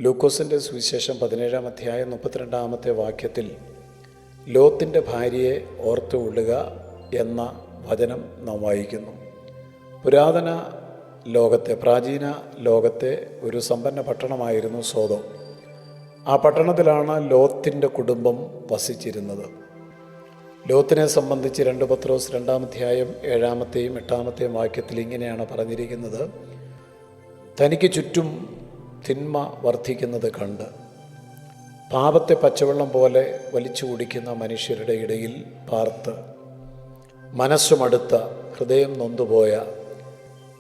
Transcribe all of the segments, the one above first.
ലൂക്കോസിൻ്റെ സുവിശേഷം 17-ാം അധ്യായം 32-ാമത്തെ വാക്യത്തിൽ ലോത്തിൻ്റെ ഭാര്യയെ ഓർത്തുകൊള്ളുക എന്ന വചനം നാം വായിക്കുന്നു. പുരാതന ലോകത്തെ, പ്രാചീന ലോകത്തെ ഒരു സമ്പന്ന പട്ടണമായിരുന്നു സോദോം. ആ പട്ടണത്തിലാണ് ലോത്തിൻ്റെ കുടുംബം വസിച്ചിരുന്നത്. ലോത്തിനെ സംബന്ധിച്ച് 2 പത്രോസ് 2-ാം അധ്യായം 7-ാമത്തെയും 8-ാമത്തെയും വാക്യത്തിൽ ഇങ്ങനെയാണ് പറഞ്ഞിരിക്കുന്നത്: തനിക്ക് ചുറ്റും തിന്മ വർദ്ധിക്കുന്നത് കണ്ട് പാപത്തെ പച്ചവെള്ളം പോലെ വലിച്ചു കുടിക്കുന്ന മനുഷ്യരുടെ ഇടയിൽ പാർത്ത് മനസ്സുമടുത്ത, ഹൃദയം നൊന്തുപോയ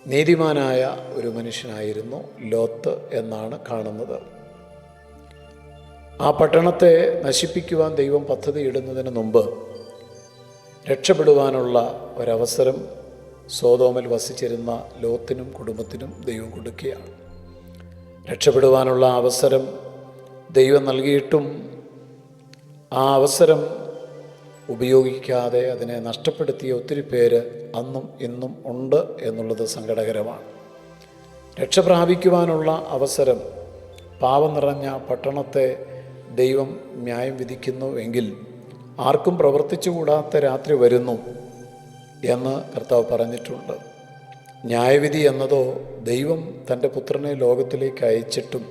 നീതിമാനായ ഒരു മനുഷ്യനായിരുന്നു ലോത്ത് എന്നാണ് കാണുന്നത്. ആ പട്ടണത്തെ നശിപ്പിക്കുവാൻ ദൈവം പദ്ധതിയിടുന്നതിന് മുമ്പ് രക്ഷപ്പെടുവാനുള്ള ഒരവസരം സോദോമിൽ വസിച്ചിരുന്ന ലോത്തിനും കുടുംബത്തിനും ദൈവം കൊടുക്കുകയാണ്. രക്ഷപ്പെടുവാനുള്ള അവസരം ദൈവം നൽകിയിട്ടും ആ അവസരം ഉപയോഗിക്കാതെ അതിനെ നഷ്ടപ്പെടുത്തിയ ഒത്തിരി പേര് അന്നും ഇന്നും ഉണ്ട് എന്നുള്ളത് സങ്കടകരമാണ്. രക്ഷ പ്രാപിക്കുവാനുള്ള അവസരം, പാപം നിറഞ്ഞ പട്ടണത്തെ ദൈവം ന്യായം വിധിക്കുന്നു എങ്കിൽ ആർക്കും പ്രവർത്തിച്ചുകൂടാത്ത രാത്രി വരുന്നു എന്ന് കർത്താവ് പറഞ്ഞിട്ടുണ്ട്. ന്യായവിധി എന്നതോ ദൈവം തൻ്റെ പുത്രനെ ലോകത്തിലേക്ക് അയച്ചിട്ടും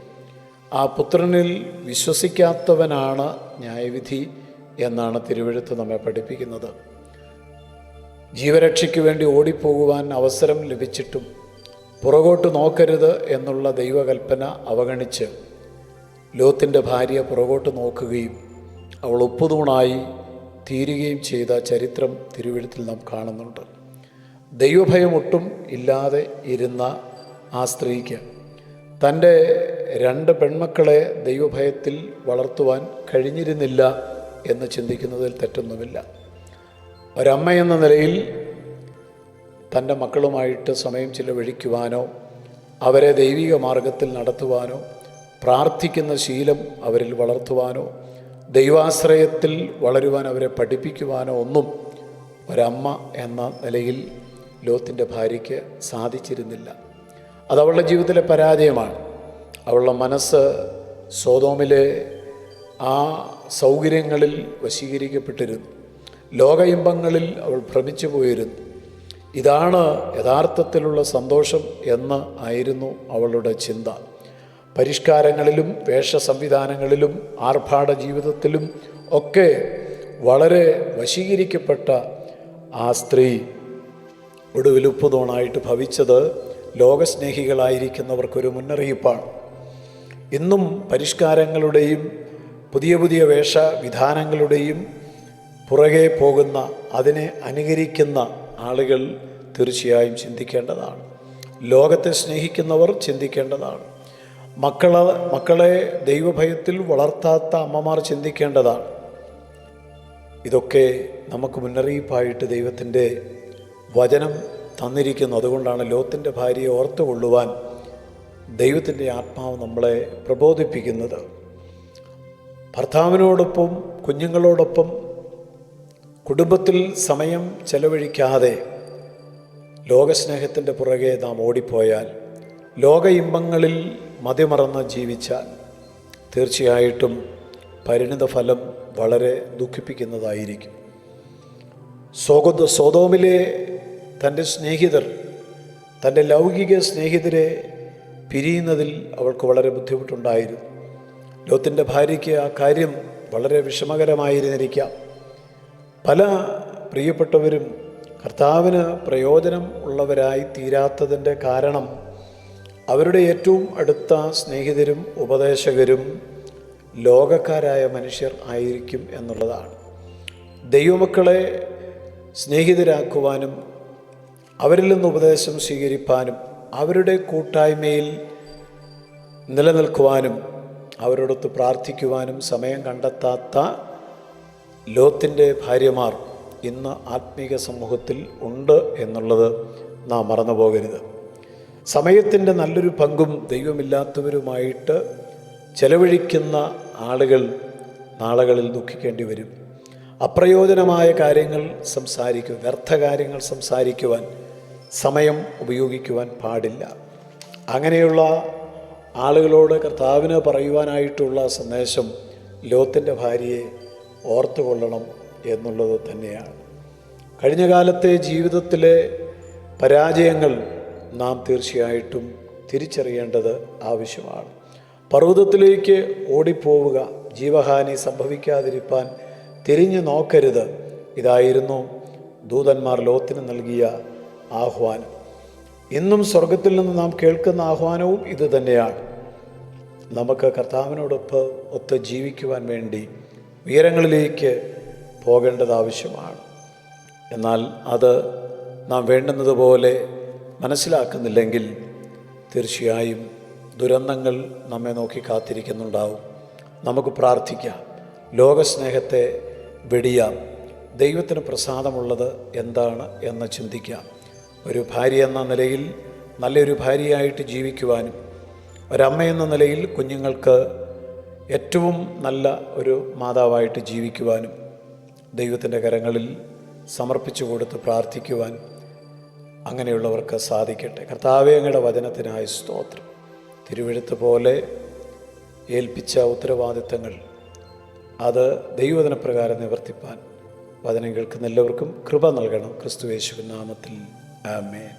ആ പുത്രനിൽ വിശ്വസിക്കാത്തവനാണ് ന്യായവിധി എന്നാണ് തിരുവെഴുത്ത് നമ്മെ പഠിപ്പിക്കുന്നത്. ജീവരക്ഷയ്ക്ക് വേണ്ടി ഓടിപ്പോകുവാൻ അവസരം ലഭിച്ചിട്ടും പുറകോട്ട് നോക്കരുത് എന്നുള്ള ദൈവകൽപ്പന അവഗണിച്ച് ലോത്തിൻ്റെ ഭാര്യ പുറകോട്ട് നോക്കുകയും അവൾ ഉപ്പുതൂണായി തീരുകയും ചെയ്ത ചരിത്രം തിരുവെഴുത്തിൽ നാം കാണുന്നുണ്ട്. ദൈവഭയം ഒട്ടും ഇല്ലാതെ ഇരുന്ന ആ സ്ത്രീക്ക് തൻ്റെ 2 പെൺമക്കളെ ദൈവഭയത്തിൽ വളർത്തുവാൻ കഴിഞ്ഞിരുന്നില്ല എന്ന് ചിന്തിക്കുന്നതിൽ തെറ്റൊന്നുമില്ല. ഒരമ്മ എന്ന നിലയിൽ തൻ്റെ മക്കളുമായിട്ട് സമയം ചിലവഴിക്കുവാനോ അവരെ ദൈവിക മാർഗത്തിൽ നടത്തുവാനോ പ്രാർത്ഥിക്കുന്ന ശീലം അവരിൽ വളർത്തുവാനോ ദൈവാശ്രയത്തിൽ വളരുവാൻ അവരെ പഠിപ്പിക്കുവാനോ ഒന്നും ഒരമ്മ എന്ന നിലയിൽ ലോത്തിൻ്റെ ഭാര്യയ്ക്ക് സാധിച്ചിരുന്നില്ല. അതവളുടെ ജീവിതത്തിലെ പരാജയമാണ്. അവളുടെ മനസ്സ് സോദോമിലെ ആ സൗകര്യങ്ങളിൽ വശീകരിക്കപ്പെട്ടിരുന്നു. ലോക ഇമ്പങ്ങളിൽ അവൾ ഭ്രമിച്ചു പോയിരുന്നു. ഇതാണ് യഥാർത്ഥത്തിലുള്ള സന്തോഷം എന്ന് ആയിരുന്നു അവളുടെ ചിന്ത. പരിഷ്കാരങ്ങളിലും വേഷ സംവിധാനങ്ങളിലും ആർഭാട ജീവിതത്തിലും ഒക്കെ വളരെ വശീകരിക്കപ്പെട്ട ആ സ്ത്രീ ഒടുവിൽ ഉപ്പുതോണായിട്ട് ഭവിച്ചത് ലോകസ്നേഹികളായിരിക്കുന്നവർക്കൊരു മുന്നറിയിപ്പാണ്. ഇന്നും പരിഷ്കാരങ്ങളുടെയും പുതിയ പുതിയ വേഷവിധാനങ്ങളുടെയും പുറകെ പോകുന്ന, അതിനെ അനുകരിക്കുന്ന ആളുകൾ തീർച്ചയായും ചിന്തിക്കേണ്ടതാണ്. ലോകത്തെ സ്നേഹിക്കുന്നവർ ചിന്തിക്കേണ്ടതാണ്. മക്കളെ ദൈവഭയത്തിൽ വളർത്താത്ത അമ്മമാർ ചിന്തിക്കേണ്ടതാണ്. ഇതൊക്കെ നമുക്ക് മുന്നറിയിപ്പായിട്ട് ദൈവത്തിൻ്റെ വചനം തന്നിരിക്കുന്നു. അതുകൊണ്ടാണ് ലോത്തിൻ്റെ ഭാര്യയെ ഓർത്തുകൊള്ളുവാൻ ദൈവത്തിൻ്റെ ആത്മാവ് നമ്മളെ പ്രബോധിപ്പിക്കുന്നത്. ഭർത്താവിനോടൊപ്പം, കുഞ്ഞുങ്ങളോടൊപ്പം, കുടുംബത്തിൽ സമയം ചെലവഴിക്കാതെ ലോകസ്നേഹത്തിൻ്റെ പുറകെ നാം ഓടിപ്പോയാൽ, ലോക ഇമ്പങ്ങളിൽ മതിമറന്ന് ജീവിച്ചാൽ തീർച്ചയായിട്ടും പരിണിതഫലം വളരെ ദുഃഖിപ്പിക്കുന്നതായിരിക്കും. സോദോമിലെ തൻ്റെ സ്നേഹിതർ, തൻ്റെ ലൗകിക സ്നേഹിതരെ പിരിയുന്നതിൽ അവൾക്ക് വളരെ ബുദ്ധിമുട്ടുണ്ടായിരുന്നു. ലോത്തിൻ്റെ ഭാര്യയ്ക്ക് ആ കാര്യം വളരെ വിഷമകരമായിരുന്നിരിക്കാം. പല പ്രിയപ്പെട്ടവരും കർത്താവിന് പ്രയോജനം ഉള്ളവരായി തീരാത്തതിൻ്റെ കാരണം അവരുടെ ഏറ്റവും അടുത്ത സ്നേഹിതരും ഉപദേശകരും ലോകക്കാരായ മനുഷ്യർ ആയിരിക്കും എന്നുള്ളതാണ്. ദൈവമക്കളെ സ്നേഹിതരാക്കുവാനും അവരിൽ നിന്ന് ഉപദേശം സ്വീകരിപ്പാനും അവരുടെ കൂട്ടായ്മയിൽ നിലനിൽക്കുവാനും അവരോടൊത്ത് പ്രാർത്ഥിക്കുവാനും സമയം കണ്ടെത്താത്ത ലോത്തിൻ്റെ ഭാര്യമാർ ഇന്ന് ആത്മീക സമൂഹത്തിൽ ഉണ്ട് എന്നുള്ളത് നാം മറന്നു പോകരുത്. സമയത്തിൻ്റെ നല്ലൊരു പങ്കും ദൈവമില്ലാത്തവരുമായിട്ട് ചെലവഴിക്കുന്ന ആളുകൾ നാളുകളിൽ ദുഃഖിക്കേണ്ടി വരും. അപ്രയോജനമായ കാര്യങ്ങൾ സംസാരിക്കുക, വ്യർത്ഥ കാര്യങ്ങൾ സംസാരിക്കുവാൻ സമയം ഉപയോഗിക്കുവാൻ പാടില്ല. അങ്ങനെയുള്ള ആളുകളോട് കർത്താവിന് പറയുവാനായിട്ടുള്ള സന്ദേശം ലോത്തിൻ്റെ ഭാര്യയെ ഓർത്തുകൊള്ളണം എന്നുള്ളത് തന്നെയാണ്. കഴിഞ്ഞ കാലത്തെ ജീവിതത്തിലെ പരാജയങ്ങൾ നാം തീർച്ചയായിട്ടും തിരിച്ചറിയേണ്ടത് ആവശ്യമാണ്. പർവ്വതത്തിലേക്ക് ഓടിപ്പോവുക, ജീവഹാനി സംഭവിക്കാതിരിപ്പാൻ തിരിഞ്ഞു നോക്കരുത്. ഇതായിരുന്നു ദൂതന്മാർ ലോത്തിന് നൽകിയ ആഹ്വാനം. ഇന്നും സ്വർഗത്തിൽ നിന്ന് നാം കേൾക്കുന്ന ആഹ്വാനവും ഇത് തന്നെയാണ്. നമുക്ക് കർത്താവിനോടൊത്ത് ജീവിക്കുവാൻ വേണ്ടി ഉയരങ്ങളിലേക്ക് പോകേണ്ടത് ആവശ്യമാണ്. എന്നാൽ അത് നാം വേണ്ടുന്നതുപോലെ മനസ്സിലാക്കുന്നില്ലെങ്കിൽ തീർച്ചയായും ദുരന്തങ്ങൾ നമ്മെ നോക്കി കാത്തിരിക്കുന്നുണ്ടാവും. നമുക്ക് പ്രാർത്ഥിക്കാം, ലോകസ്നേഹത്തെ വെടിയാം, ദൈവത്തിന് പ്രസാദമുള്ളത് എന്താണ് എന്ന് ചിന്തിക്കാം. ഒരു ഭാര്യ എന്ന നിലയിൽ നല്ലൊരു ഭാര്യയായിട്ട് ജീവിക്കുവാനും, ഒരമ്മ എന്ന നിലയിൽ കുഞ്ഞുങ്ങൾക്ക് ഏറ്റവും നല്ല ഒരു മാതാവായിട്ട് ജീവിക്കുവാനും ദൈവത്തിൻ്റെ കരങ്ങളിൽ സമർപ്പിച്ചു കൊടുത്ത് പ്രാർത്ഥിക്കുവാൻ അങ്ങനെയുള്ളവർക്ക് സാധിക്കട്ടെ. കർത്താവേ, അങ്ങയുടെ വചനത്തിനായി സ്തോത്രം. തിരുവെഴുത്ത് പോലെ ഏൽപ്പിച്ച ഉത്തരവാദിത്തങ്ങൾ അത് ദൈവവചനപ്രകാരം നിവർത്തിപ്പാൻ വചനം കേൾക്കുന്ന എല്ലാവർക്കും കൃപ നൽകണം. ക്രിസ്തുയേശുവിൻ നാമത്തിൽ ആമേൻ.